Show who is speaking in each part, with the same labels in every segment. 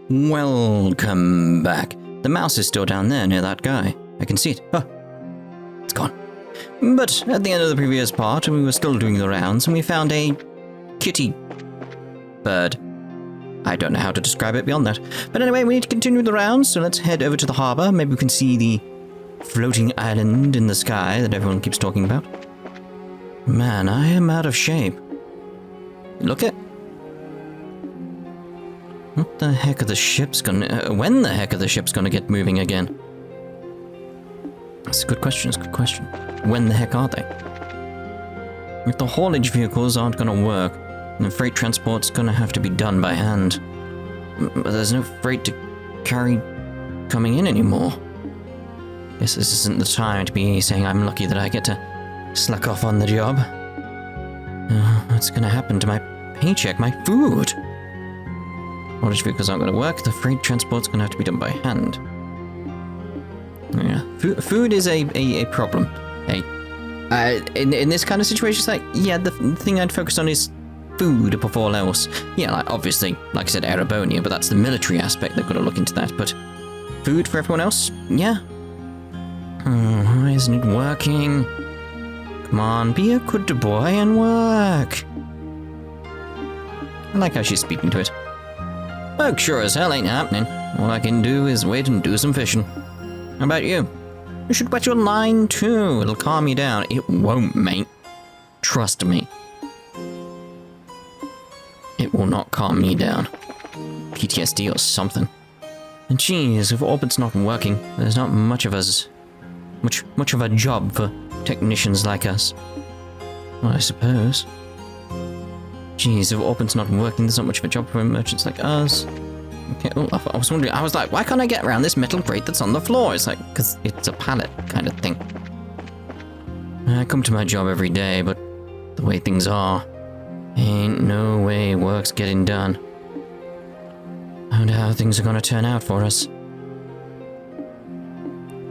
Speaker 1: Welcome back. The mouse is still down there near that guy. I can see it. Oh, it's gone. But at the end of the previous part, we were still doing the rounds, and we found a kitty bird. I don't know how to describe it beyond that. But anyway, we need to continue the rounds, so let's head over to the harbor. Maybe we can see the floating island in the sky that everyone keeps talking about. Man, I am out of shape. Look at... What the heck are the ships gonna... when the heck are the ships gonna get moving again? That's a good question, When the heck are they? If the haulage vehicles aren't gonna work, then freight transport's gonna have to be done by hand. But there's no freight to carry coming in anymore. Guess this isn't the time to be saying I'm lucky that I get to slack off on the job. What's gonna happen to my paycheck, my food? Haulage vehicles aren't gonna work, the freight transport's gonna have to be done by hand. Yeah, food is a problem. In this kind of situation, it's like, yeah, the thing I'd focus on is food above all else. Yeah, like, obviously, like I said, Ouroborous, but that's the military aspect. They've got to look into that. But food for everyone else? Yeah. Why isn't it working? Come on, be a good boy and work. I like how she's speaking to it. Work sure as hell ain't happening. All I can do is wait and do some fishing. How about you? You should wet your line too. It'll calm you down. It won't, mate. Trust me. It will not calm me down. PTSD or something. And geez, if orbit's not working, there's not much of us... Much of a job for technicians like us. Well, I suppose. Geez, if orbit's not working, there's not much of a job for merchants like us. Okay, oh, I was wondering, I was like, why can't I get around this metal crate that's on the floor? It's like, because it's a pallet kind of thing. I come to my job every day, but the way things are, ain't no way work's getting done. I wonder how things are gonna turn out for us.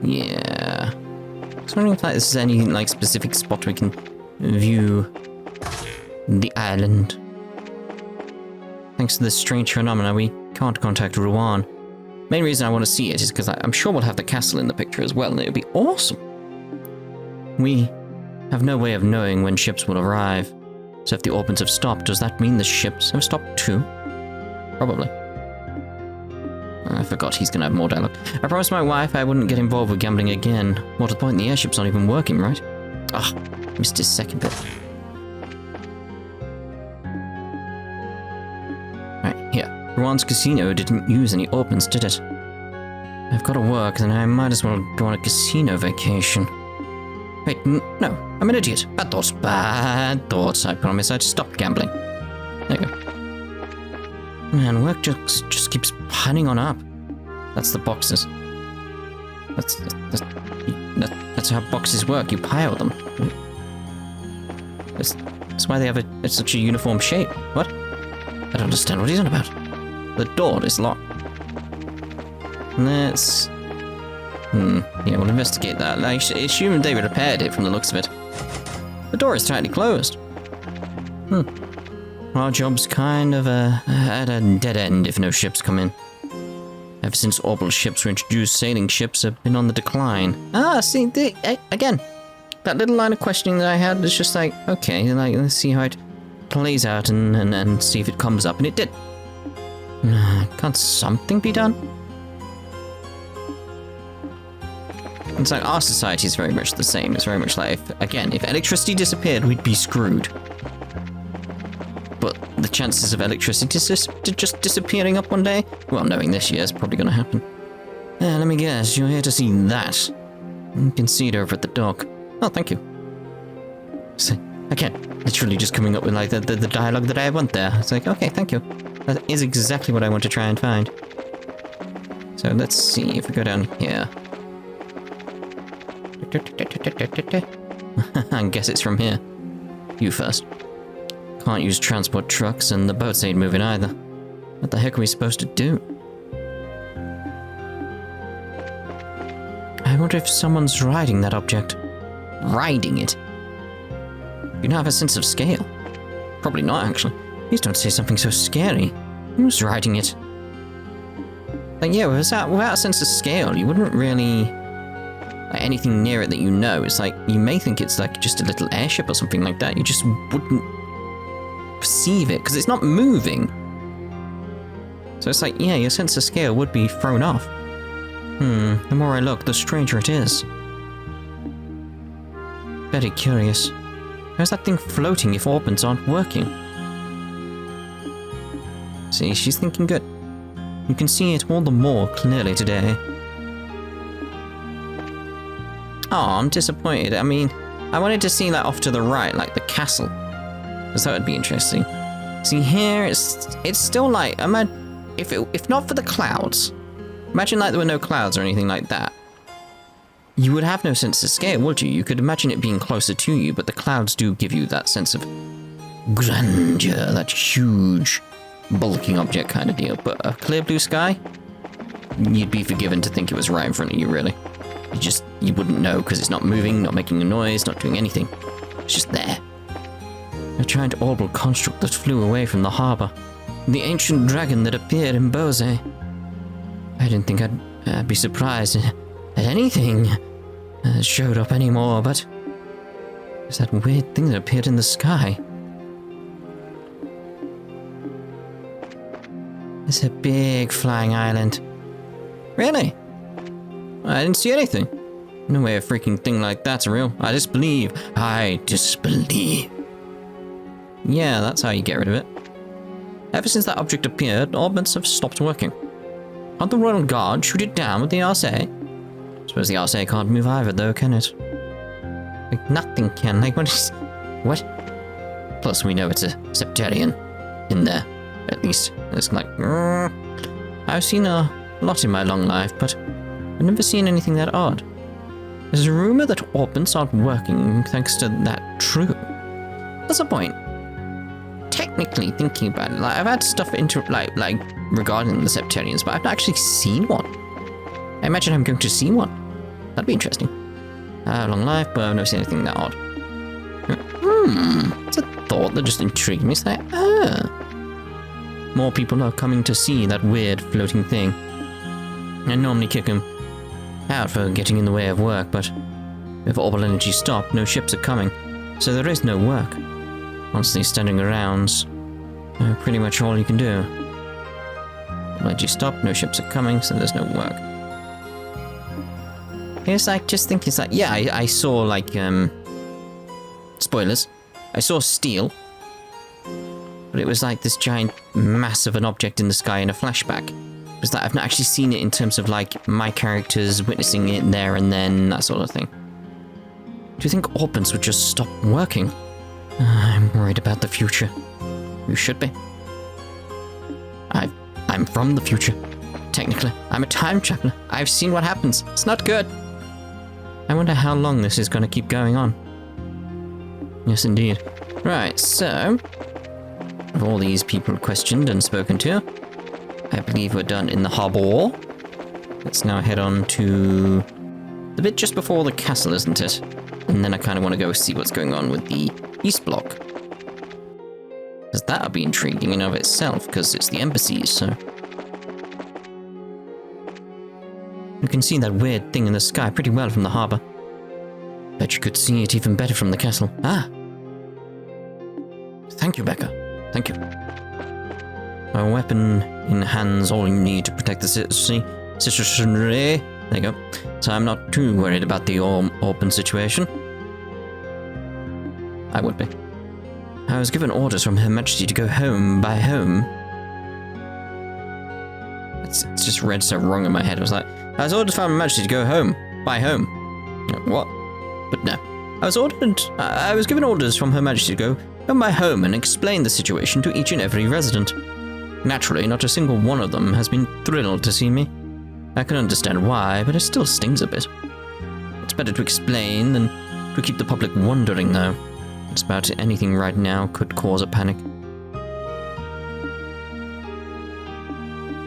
Speaker 1: Yeah. I was wondering if this is any, like, specific spot we can view the island. Thanks to this strange phenomena, we can't contact Rouen. Main reason I want to see it is because I'm sure we'll have the castle in the picture as well, and it would be awesome. We have no way of knowing when ships will arrive. So if the orbits have stopped, does that mean the ships have stopped too? Probably. I forgot he's gonna have more dialogue. I promised my wife I wouldn't get involved with gambling again. More to the point, the airship's not even working, right? Ah, missed his second bit. Right, here. Rouen's casino didn't use any opens, did it? I've got to work, then I might as well go on a casino vacation. Wait, no, I'm an idiot. Bad thoughts, bad thoughts. I promise I'd stop gambling. There you go. Man, work just keeps piling on up. That's the boxes. That's how boxes work. You pile them. That's why they have such a uniform shape. What? I don't understand what he's on about. The door is locked. Let's... yeah, we'll investigate that. I assume they repaired it from the looks of it. The door is tightly closed. Our job's kind of at a dead end if no ships come in. Ever since orbital ships were introduced, sailing ships have been on the decline. Ah, see, again, that little line of questioning that I had is just like, okay, like, let's see how it plays out and see if it comes up, and it did. Can't something be done? It's like our society is very much the same. It's very much like, if electricity disappeared, we'd be screwed. But the chances of electricity just disappearing up one day, well, knowing this year is probably going to happen. Let me guess, you're here to see that. You can see it over at the dock. Oh, thank you. So, again, literally just coming up with like the dialogue that I want there. It's like, okay, thank you. That is exactly what I want to try and find. So let's see if we go down here. I guess it's from here. You first. Can't use transport trucks, and the boats ain't moving either. What the heck are we supposed to do? I wonder if someone's riding that object. Riding it? You don't have a sense of scale. Probably not, actually. Please don't say something so scary. Who's riding it? Like, yeah, without a sense of scale, you wouldn't really... Like, anything near it that you know, it's like, you may think it's like just a little airship or something like that. You just wouldn't perceive it, because it's not moving. So it's like, yeah, your sense of scale would be thrown off. The more I look, the stranger it is. Very curious. How's that thing floating if orbits aren't working? See, she's thinking good. You can see it all the more clearly today. Oh, I'm disappointed. I mean, I wanted to see that off to the right, like the castle. Because that would be interesting. See, here, it's still like, if not for the clouds, imagine like there were no clouds or anything like that. You would have no sense of scale, would you? You could imagine it being closer to you, but the clouds do give you that sense of grandeur, that huge, bulking object kind of deal. But a clear blue sky, you'd be forgiven to think it was right in front of you, really. You wouldn't know because it's not moving, not making a noise, not doing anything. It's just there. A giant orbital construct that flew away from the harbor. The ancient dragon that appeared in Bose. I didn't think I'd be surprised at anything that showed up anymore, but there's that weird thing that appeared in the sky. It's a big flying island. Really? I didn't see anything. No way a freaking thing like that's real. I disbelieve. I disbelieve. Yeah, that's how you get rid of it. Ever since that object appeared, orbits have stopped working. Can't the Royal Guard shoot it down with the RSA? Suppose the RSA can't move either, though, can it? Like, nothing can. Like, what? Plus, we know it's a Septarian in there, at least. It's like, I've seen a lot in my long life, but I've never seen anything that odd. There's a rumor that orbits aren't working thanks to that true. What's the point? Technically thinking about it, like, I've had stuff like regarding the Septarians, but I've not actually seen one. I imagine I'm going to see one. That'd be interesting. Long life, but I've never seen anything that odd. It's a thought that just intrigued me. It's like, more people are coming to see that weird floating thing. I normally kick them out for getting in the way of work, but if orbital energy stopped, no ships are coming, so there is no work. Constantly standing around's pretty much all you can do. Energy stopped, no ships are coming, so there's no work. It's like, just think, it's like, yeah, I saw, like, spoilers. I saw steel, but it was like this giant mass of an object in the sky in a flashback. It was like, I've not actually seen it in terms of, like, my characters witnessing it there and then, that sort of thing. Do you think orbits would just stop working? I'm worried about the future. You should be. I'm from the future. Technically, I'm a time traveler. I've seen what happens. It's not good. I wonder how long this is going to keep going on. Yes, indeed. Right, so, of all these people questioned and spoken to, I believe we're done in the harbor. Let's now head on to the bit just before the castle, isn't it? And then I kind of want to go see what's going on with the East Block. Because that would be intriguing in of itself, because it's the embassies, so... You can see that weird thing in the sky pretty well from the harbor. Bet you could see it even better from the castle. Ah! Thank you, Becca. Thank you. A weapon in hand's all you need to protect the citizenry. There you go. So I'm not too worried about the open situation. I would be. I was given orders from Her Majesty to go home by home. It's just read so wrong in my head. I was like, I was ordered from Her Majesty to go home by home. What? But no. I was given orders from Her Majesty to go home by home and explain the situation to each and every resident. Naturally, not a single one of them has been thrilled to see me. I can understand why, but it still stings a bit. It's better to explain than to keep the public wondering, though. Just about anything right now could cause a panic.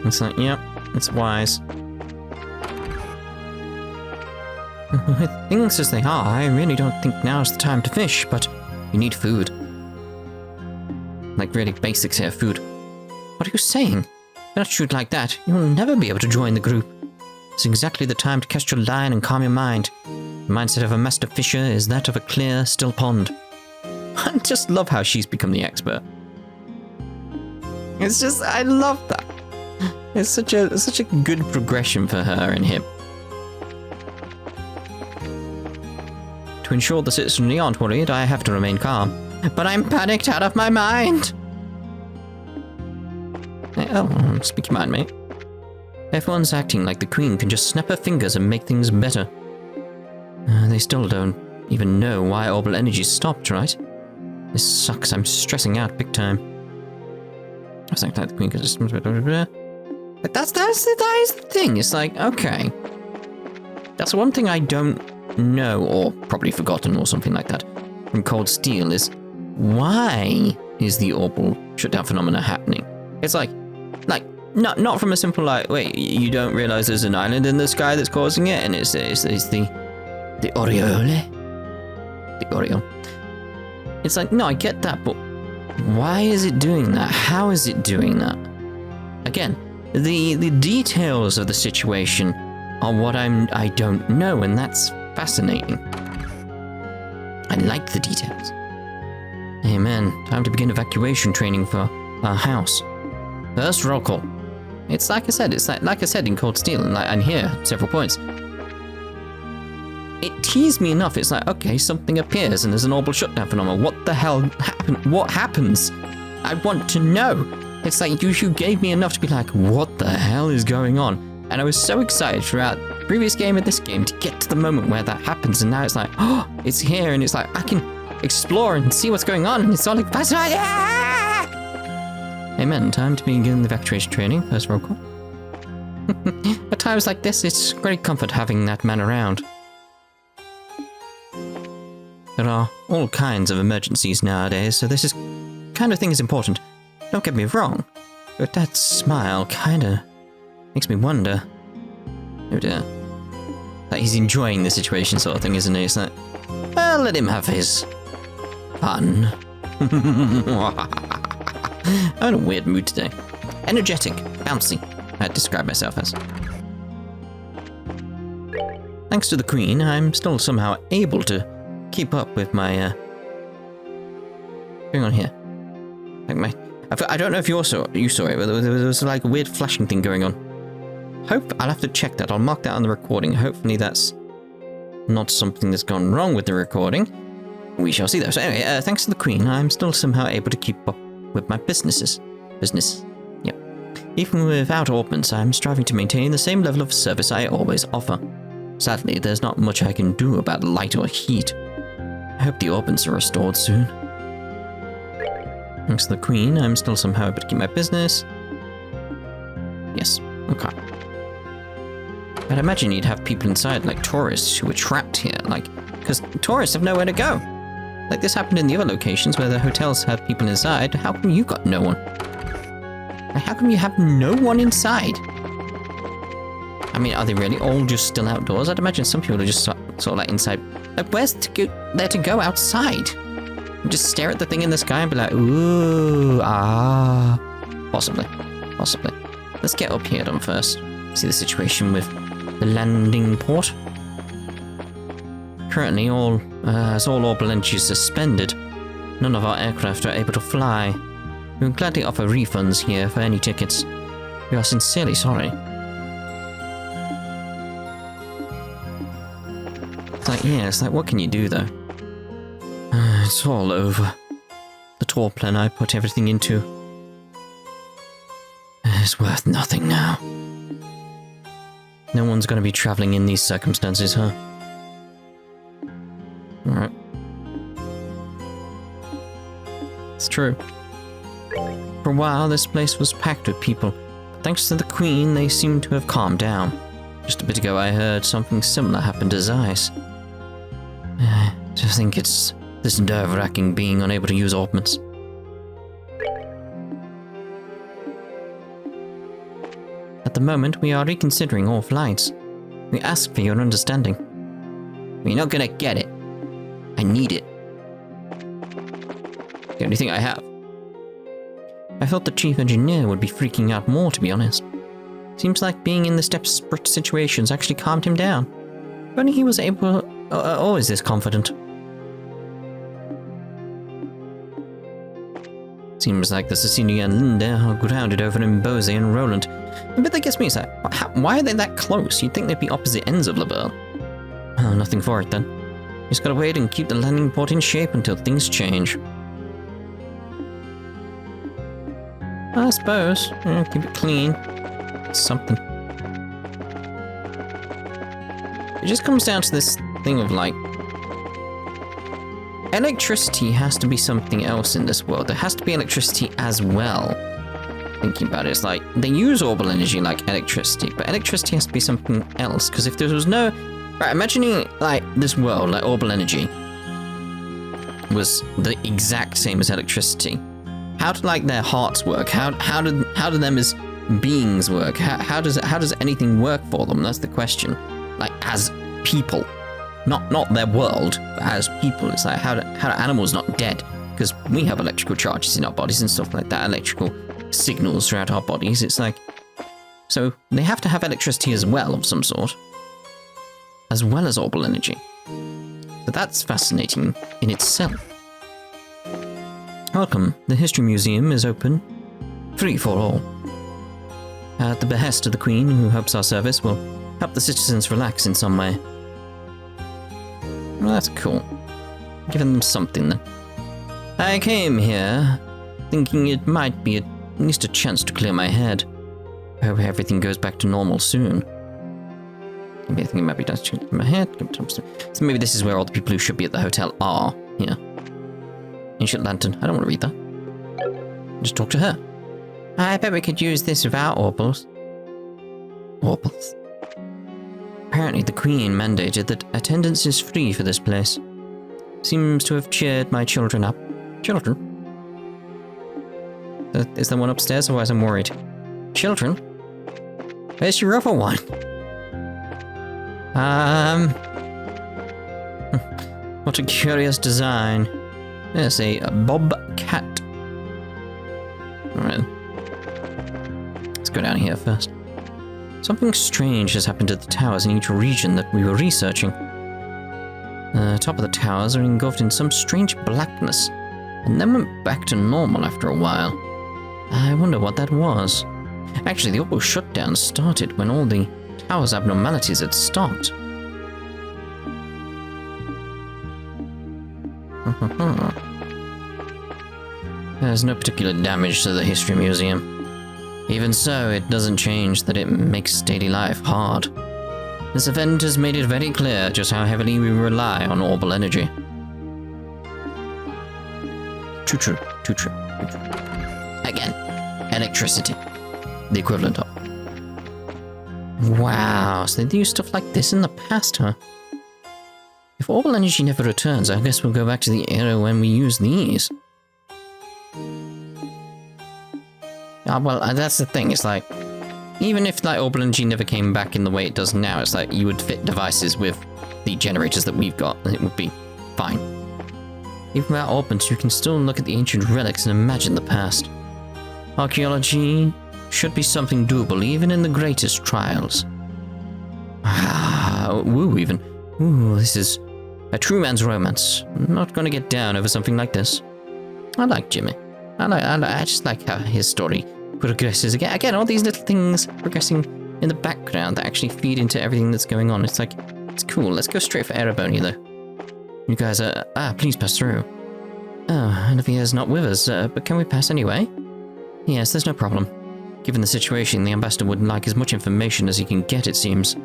Speaker 1: It's like, yep, it's wise. With things as they are, I really don't think now's the time to fish, but you need food. Like really basics here, food. What are you saying? not shoot like that, you'll never be able to join the group. It's exactly the time to cast your line and calm your mind. The mindset of a master fisher is that of a clear, still pond. I just love how she's become the expert. It's just, I love that. It's such a good progression for her and him. To ensure the citizenry aren't worried, I have to remain calm. But I'm panicked out of my mind! Oh, speak your mind, mate. Everyone's acting like the Queen can just snap her fingers and make things better. They still don't even know why orbital energy stopped, right? This sucks, I'm stressing out big time. I was like, the Queen can just... But that is the thing, it's like, okay. That's one thing I don't know, or probably forgotten, or something like that, from Cold Steel, is why is the orbital shutdown phenomena happening? It's like, not from a simple, like, wait, you don't realize there's an island in the sky that's causing it, and it's the Aureole? The Aureole. It's like, no, I get that, but why is it doing that? How is it doing that? Again, the details of the situation are what I don't know, and that's fascinating. I like the details. Amen. Time to begin evacuation training for our house. First roll call. It's like I said. It's like I said in Cold Steel, and here several points. It teased me enough. It's like, okay, something appears and there's an orbital shutdown phenomenon. What the hell happened? What happens? I want to know. It's like you gave me enough to be like, what the hell is going on? And I was so excited throughout the previous game and this game to get to the moment where that happens. And now it's like, oh, it's here. And it's like, I can explore and see what's going on. And it's all like, fascinating. Amen. Time to begin the evacuation training. First roll call. At times like this, it's great comfort having that man around. There are all kinds of emergencies nowadays, so this kind of thing is important. Don't get me wrong, but that smile kinda makes me wonder. Oh dear. That he's enjoying the situation sort of thing, isn't he? It's like, well, let him have his fun. I'm in a weird mood today. Energetic, bouncy, I'd describe myself as. Thanks to the Queen, I'm still somehow able to keep up with my, going on here. Like I don't know if you saw it, but there was like a weird flashing thing going on. I'll have to check that. I'll mark that on the recording. Hopefully that's not something that's gone wrong with the recording. We shall see though. So anyway, thanks to the Queen, I'm still somehow able to keep up with my business. Yep. Even without orbments, I'm striving to maintain the same level of service I always offer. Sadly, there's not much I can do about light or heat. I hope the orbments are restored soon. Thanks to the Queen, I'm still somehow able to keep my business. Yes, okay. I'd imagine you'd have people inside, like tourists, who were trapped here, like, because tourists have nowhere to go. Like this happened in the other locations where the hotels have people inside. How come you got no one? Like, how come you have no one inside? I mean, are they really all just still outdoors? I'd imagine some people are just sort of like inside. Like, where's there to go outside? Just stare at the thing in the sky and be like, ooh, ah. Possibly. Let's get up here then first. See the situation with the landing port. Currently, as all orbital energy is suspended, none of our aircraft are able to fly. We would gladly offer refunds here for any tickets. We are sincerely sorry. It's like, what can you do though? It's all over. The tour plan I put everything into is worth nothing now. No one's going to be traveling in these circumstances, huh? Alright. It's true. For a while, this place was packed with people. But thanks to the Queen, they seem to have calmed down. Just a bit ago, I heard something similar happen to Zeiss. To think it's this nerve-wracking being unable to use orbments. At the moment, we are reconsidering all flights. We ask for your understanding. You're not gonna get it. I need it. The only thing I have. I thought the chief engineer would be freaking out more, to be honest. Seems like being in this desperate situations actually calmed him down. If only he was able... always this confident. Seems like the Cecilia and Linda are grounded over in Bose and Roland. The bit that gets me is like, why are they that close? You'd think they'd be opposite ends of Liberl. Oh, nothing for it then. Just gotta wait and keep the landing port in shape until things change. I suppose. Yeah, keep it clean. Something. It just comes down to this thing of like, electricity has to be something else in this world. There has to be electricity as well. Thinking about it, it's like, they use orbital energy like electricity, but electricity has to be something else, because if there was no... Right, imagining, like, this world, like, orbital energy was the exact same as electricity. How do, like, their hearts work? How do them as beings work? How does anything work for them? That's the question. Like, as people. Not their world, but as people. It's like, how do animals not dead? Because we have electrical charges in our bodies and stuff like that, electrical signals throughout our bodies. It's like, so they have to have electricity as well of some sort, as well as orbital energy. So that's fascinating in itself. Welcome. The History Museum is open, free for all. At the behest of the Queen, who hopes our service will help the citizens relax in some way. Well, that's cool. Giving them something then. I came here thinking it might be at least a chance to clear my head. I hope everything goes back to normal soon. Maybe I think it might be done to clear my head. So maybe this is where all the people who should be at the hotel are. Here. Ancient Lantern. I don't want to read that. Just talk to her. I bet we could use this without orbals. Orbals? Apparently the Queen mandated that attendance is free for this place. Seems to have cheered my children up. Children? Is there one upstairs, otherwise I'm worried. Children? Where's your other one? What a curious design. There's a bobcat. Alright. Let's go down here first. Something strange has happened to the towers in each region that we were researching. The top of the towers are engulfed in some strange blackness, and then went back to normal after a while. I wonder what that was. Actually, the Ouroborous shutdown started when all the tower's abnormalities had stopped. There's no particular damage to the History Museum. Even so, it doesn't change that it makes daily life hard. This event has made it very clear just how heavily we rely on orbital energy. Too true. Again, electricity. The equivalent of. Wow, so they use stuff like this in the past, huh? If orbital energy never returns, I guess we'll go back to the era when we used these. Well, that's the thing, it's like, even if like orbital energy never came back in the way it does now, it's like you would fit devices with the generators that we've got, and it would be fine. Even without orbits, you can still look at the ancient relics and imagine the past. Archaeology should be something doable, even in the greatest trials. Woo, even. Ooh, this is a true man's romance. I'm not gonna get down over something like this. I like Jimmy. I just like how his story progresses. Again, all these little things progressing in the background that actually feed into everything that's going on. It's like, it's cool. Let's go straight for Erebony, though. You guys are... please pass through. Oh, Olivia's not with us, but can we pass anyway? Yes, there's no problem. Given the situation, the ambassador would like as much information as he can get, it seems.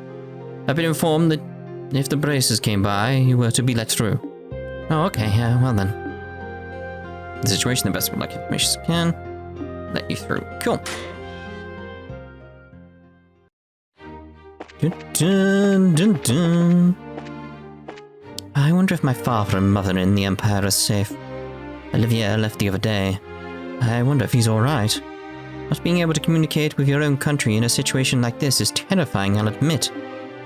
Speaker 1: I've been informed that if the braces came by, you were to be let through. Oh, okay, well then. The situation, the best would like information as can. Let you through. Cool. Dun, dun, dun. I wonder if my father and mother in the Empire are safe. Olivia left the other day. I wonder if he's alright. Not being able to communicate with your own country in a situation like this is terrifying, I'll admit.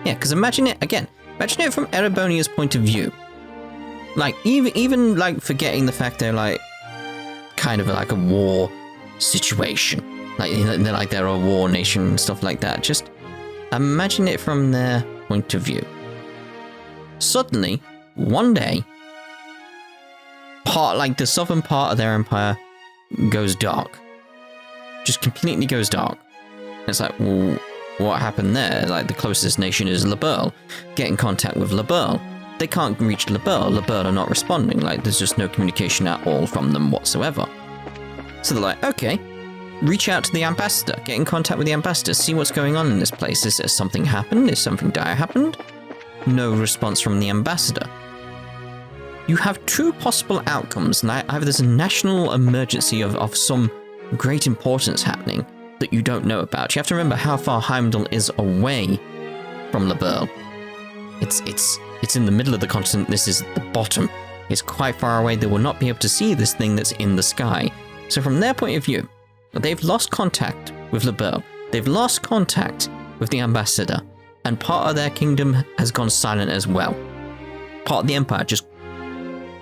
Speaker 1: Yeah, because imagine it from Erebonia's point of view. Like, even like, forgetting the fact they're, like, kind of like a war situation. Like they're a war nation and stuff like that. Just imagine it from their point of view. Suddenly, one day, the southern part of their empire goes dark. Just completely goes dark. It's like, well, what happened there? Like, the closest nation is Liberl. Get in contact with Liberl. They can't reach Liberl. Liberl are not responding. Like, there's just no communication at all from them whatsoever. So they're like, okay, reach out to the ambassador. Get in contact with the ambassador. See what's going on in this place. Is there something happened? Is something dire happened? No response from the ambassador. You have two possible outcomes. Either there's a national emergency of some great importance happening that you don't know about. You have to remember how far Heimdall is away from Liberl. It's in the middle of the continent. This is the bottom. It's quite far away. They will not be able to see this thing that's in the sky. So from their point of view, they've lost contact with Liberl. They've lost contact with the ambassador. And part of their kingdom has gone silent as well. Part of the empire just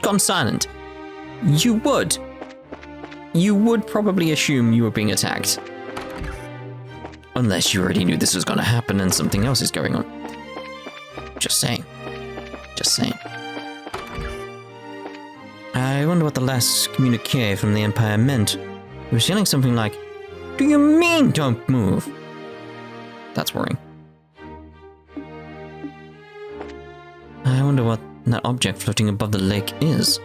Speaker 1: gone silent. You would probably assume you were being attacked. Unless you already knew this was going to happen and something else is going on. Just saying. Just saying. I wonder what the last communiqué from the Empire meant. It was yelling something like, "Do you mean don't move?" That's worrying. I wonder what that object floating above the lake is.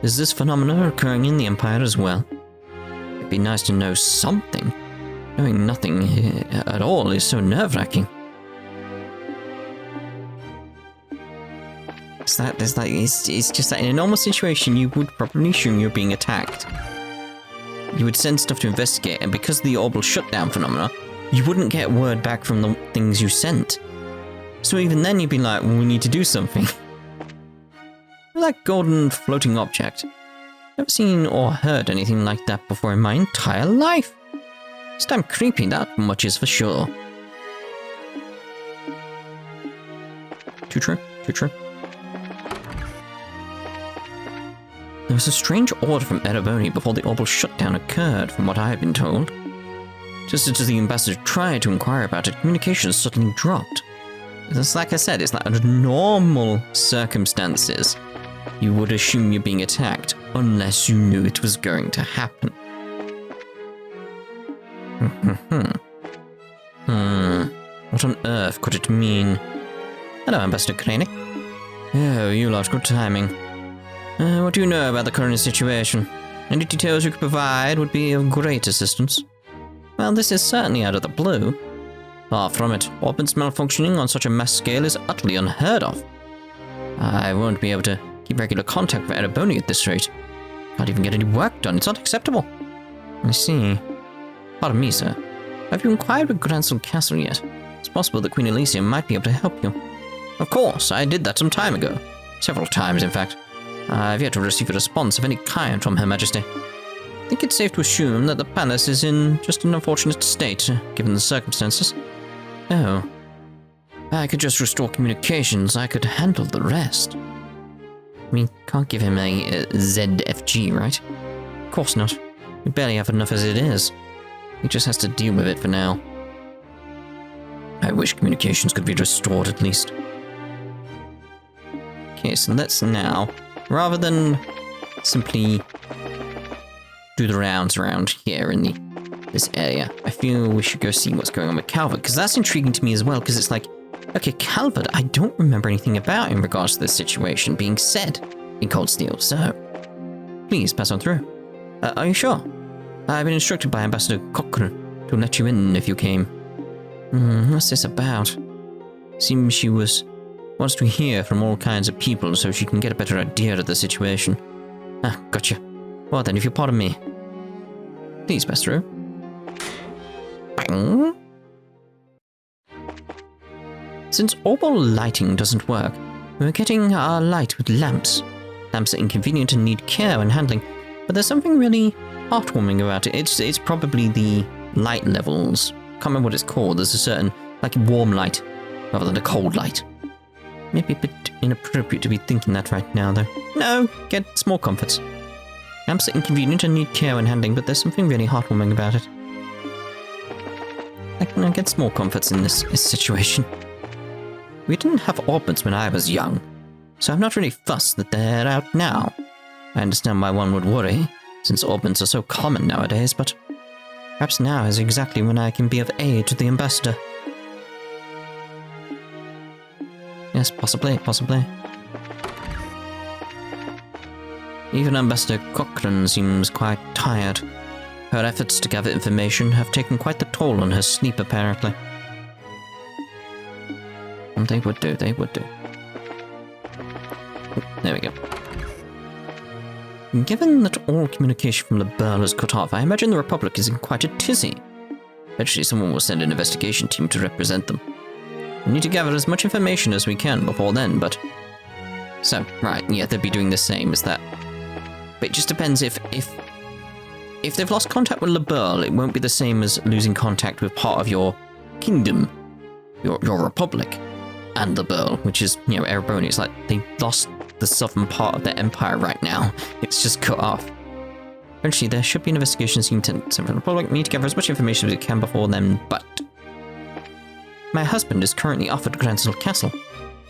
Speaker 1: Is this phenomenon occurring in the Empire as well? It'd be nice to know something. Knowing nothing at all is so nerve-wracking. It's just that in a normal situation, you would probably assume you're being attacked. You would send stuff to investigate, and because of the orbital shutdown phenomena, you wouldn't get word back from the things you sent. So even then, you'd be like, well, we need to do something. That golden floating object. Never seen or heard anything like that before in my entire life. It's damn creepy, that much is for sure. Too true, too true. There was a strange order from Ouroborous before the orbital shutdown occurred, from what I have been told. Just as the ambassador tried to inquire about it, communications suddenly dropped. It's like I said, it's like under normal circumstances, you would assume you're being attacked, unless you knew it was going to happen. What on earth could it mean? Hello, Ambassador Krennic. Oh, you lot, good timing. What do you know about the current situation? Any details you could provide would be of great assistance. Well, this is certainly out of the blue. Far from it. Orbits malfunctioning on such a mass scale is utterly unheard of. I won't be able to keep regular contact with Ouroborous at this rate. Can't even get any work done. It's unacceptable. I see. Pardon me, sir. Have you inquired with Grancel Castle yet? It's possible that Queen Elysium might be able to help you. Of course, I did that some time ago. Several times, in fact. I've yet to receive a response of any kind from Her Majesty. I think it's safe to assume that the palace is in just an unfortunate state, given the circumstances. Oh. I could just restore communications. I could handle the rest. We can't give him a ZFG, right? Of course not. We barely have enough as it is. He just has to deal with it for now. I wish communications could be restored at least. Okay, so let's now, rather than simply do the rounds around here in this area, I feel we should go see what's going on with Calvert, because that's intriguing to me as well, because it's like, okay, Calvert, I don't remember anything about in regards to this situation being said in Cold Steel, so please pass on through. Are you sure? I've been instructed by Ambassador Cochrane to let you in if you came. What's this about? Seems she wants to hear from all kinds of people so she can get a better idea of the situation. Ah, gotcha. Well then, if you'll pardon me. Please pass through. Bang. Since orbital lighting doesn't work, we're getting our light with lamps. Lamps are inconvenient and need care when handling, but there's something really heartwarming about it. It's probably the light levels. Can't remember what it's called. There's a certain, like a warm light, rather than a cold light. Maybe a bit inappropriate to be thinking that right now, though. No, get small comforts. Camps are inconvenient and need care when handling, but there's something really heartwarming about it. I can get small comforts in this situation. We didn't have orbits when I was young, so I'm not really fussed that they're out now. I understand why one would worry, since orbits are so common nowadays, but perhaps now is exactly when I can be of aid to the ambassador. Yes, possibly. Even Ambassador Cochrane seems quite tired. Her efforts to gather information have taken quite the toll on her sleep, apparently. And they would do. There we go. Given that all communication from Liberl is cut off, I imagine the Republic is in quite a tizzy. Eventually someone will send an investigation team to represent them. We need to gather as much information as we can before then, but... So, right, yeah, they'll be doing the same as that. But it just depends if they've lost contact with Liberl, it won't be the same as losing contact with part of your kingdom, your republic, and Liberl, which is, you know, Ouroborous. It's like they lost the southern part of their empire right now. It's just cut off. Eventually, there should be an investigation team sent from the Republic. We need to gather as much information as we can before then, but... My husband is currently off at Grancel Castle.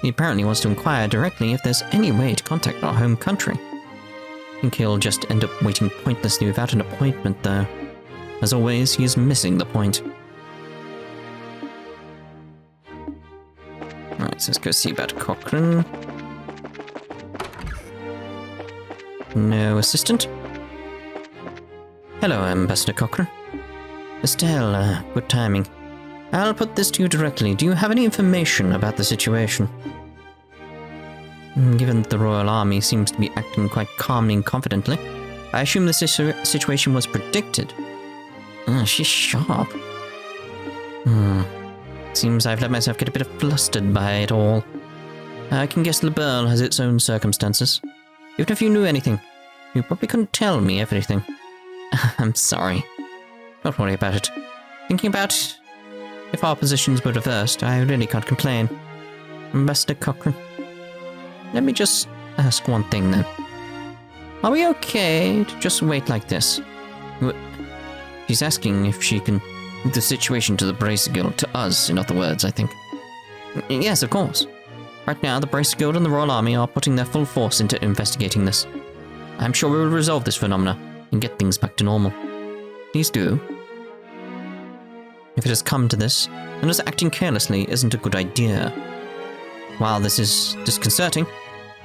Speaker 1: He apparently wants to inquire directly if there's any way to contact our home country. I think he'll just end up waiting pointlessly without an appointment, though. As always, he is missing the point. Alright, so let's go see about Cochrane. No assistant. Hello, Ambassador Cochrane. Estelle, good timing. I'll put this to you directly. Do you have any information about the situation? Given that the Royal Army seems to be acting quite calmly and confidently, I assume the situation was predicted. She's sharp. Seems I've let myself get a bit flustered by it all. I can guess Liberl has its own circumstances. Even if you knew anything, you probably couldn't tell me everything. I'm sorry. Don't worry about it. Thinking about if our positions were reversed, I really can't complain. Ambassador Cochrane. Let me just ask one thing then. Are we okay to just wait like this? She's asking if she can move the situation to the Bracer Guild, to us, in other words, I think. Yes, of course. Right now, the Bracer Guild and the Royal Army are putting their full force into investigating this. I'm sure we will resolve this phenomena and get things back to normal. Please do. If it has come to this, then us acting carelessly isn't a good idea. While this is disconcerting,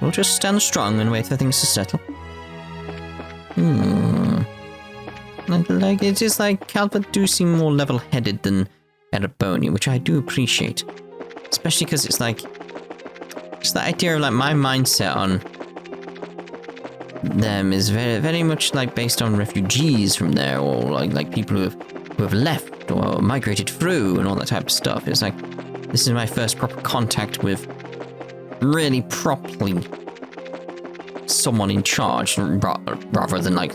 Speaker 1: we'll just stand strong and wait for things to settle. Like, it is like Calvert do seem more level-headed than Ouroborous, which I do appreciate. Especially because it's like, it's the idea of like my mindset on them is very, very much like based on refugees from there, or like people who have left or migrated through and all that type of stuff. It's like, this is my first proper contact with really properly someone in charge, rather than like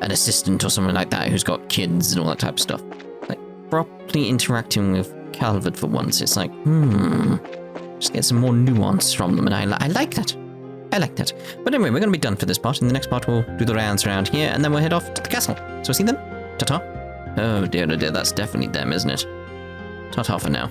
Speaker 1: an assistant or someone like that who's got kids and all that type of stuff. Like, properly interacting with Calvert for once, it's like, just get some more nuance from them, and I like that. I like that. But anyway, we're going to be done for this part. In the next part, we'll do the rounds around here, and then we'll head off to the castle. So see them? Ta-ta. Oh dear, that's definitely them, isn't it? Ta-ta for now.